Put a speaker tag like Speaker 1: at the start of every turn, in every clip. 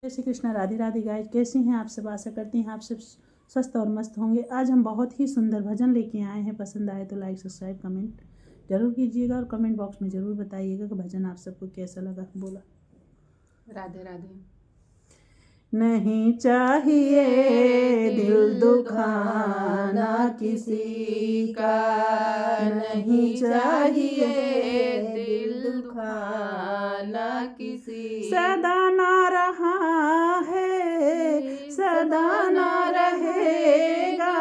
Speaker 1: जय श्री कृष्ण। राधे राधे गाइस, कैसी हैं आप सब? आशा करती हैं आप सब स्वस्थ और मस्त होंगे। आज हम बहुत ही सुंदर भजन लेके आए हैं। पसंद आए तो लाइक सब्सक्राइब कमेंट जरूर कीजिएगा और कमेंट बॉक्स में ज़रूर बताइएगा कि भजन आप सबको कैसा लगा। बोला
Speaker 2: राधे राधे।
Speaker 1: नहीं चाहिए दिल दुखाना किसी का, नहीं चाहिए दिल दुखाना
Speaker 2: किसी,
Speaker 1: सदा ना रहा है सदा ना रहेगा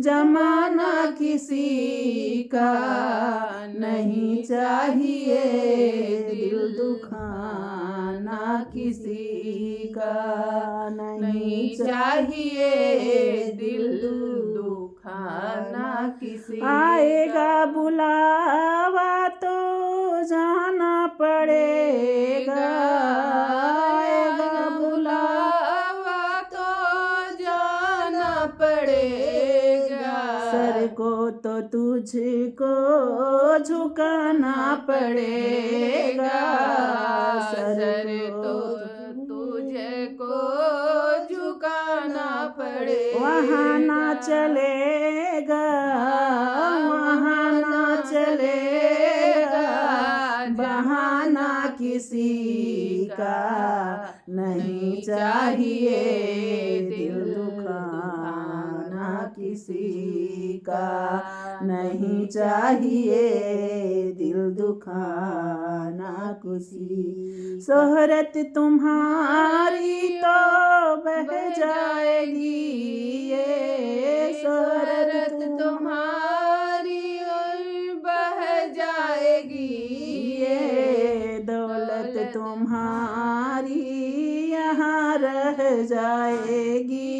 Speaker 1: जमाना किसी का, नहीं चाहिए दिल दुखाना किसी का,
Speaker 2: नहीं चाहिए दिल दुखाना किसी।
Speaker 1: आएगा बुलावा तो जाना पड़ेगा, आएगा
Speaker 2: बुलावा तो जाना पड़ेगा,
Speaker 1: सर को तो तुझको झुकाना पड़ेगा,
Speaker 2: सर तो तुझको झुकाना पड़ेगा।
Speaker 1: वहाँ ना चलेगा वहाँ ना चलेगा बहाना किसी का, नहीं चाहिए दिल दुखाना किसी का, नहीं चाहिए दिल दुखाना किसी। शोहरत तुम्हारी तो बह जाएगी, ये शोहरत
Speaker 2: तुम्हारी बह जाएगी,
Speaker 1: ये दौलत तुम्हारी यहाँ रह जाएगी,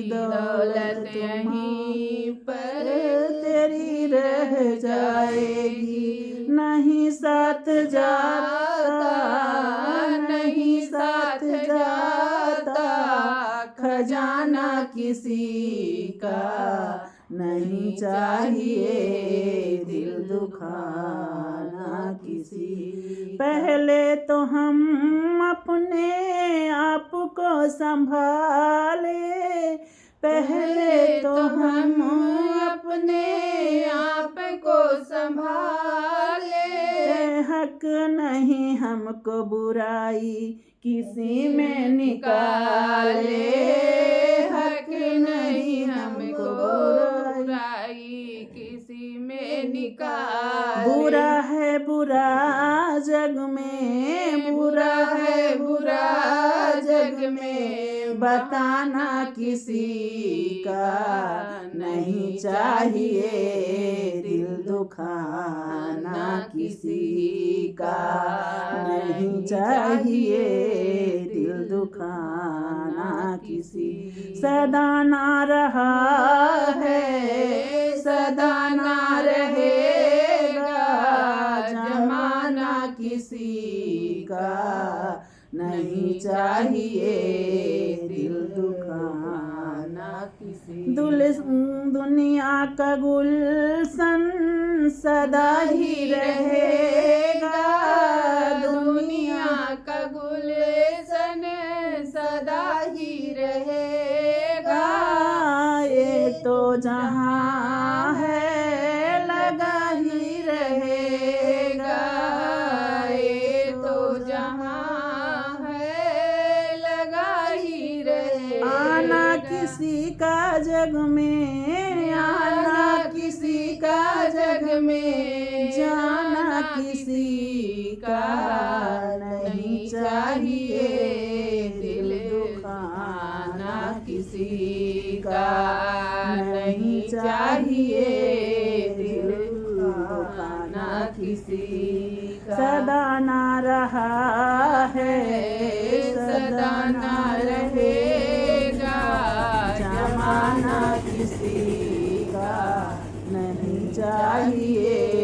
Speaker 1: दौलत
Speaker 2: यहीं पर
Speaker 1: तेरी रह जाएगी। नहीं साथ जाता नहीं साथ जाता खजाना किसी का, नहीं चाहिए दिल दुखाना किसी। पहले तो हम अपने आप को संभाले, पहले तो हम
Speaker 2: अपने आप को संभाले,
Speaker 1: हक नहीं हमको बुराई किसी में निकाले, हक नहीं हमको
Speaker 2: बुराई किसी में निकाले।
Speaker 1: बुरा है बुरा जग में, बुरा है बुरा जग में बताना किसी का, नहीं चाहिए दिल दुखाना किसी का, नहीं चाहिए दिल दुखाना किसी। सदा ना रहा है सदा ना रहेगा जमाना किसी का, नहीं चाहिए दिल दुखाना किसी। दुनिया का गुलशन सदा ही रहेगा,
Speaker 2: दुनिया का गुलशन सदा ही रहेगा,
Speaker 1: ये तो जहाँ है लगा ही रहेगा,
Speaker 2: ये तो जहाँ है लगा ही रहेगा।
Speaker 1: आना किसी का जग में, आना किसी का जग में, जाना किसी का, नहीं चाहिए दिल दुखाना किसी का, नहीं चाहिए दिल दुखाना किसी का। सदा ना रहा है सदा ना रहेगा जमाना किसी का, नहीं चाहिए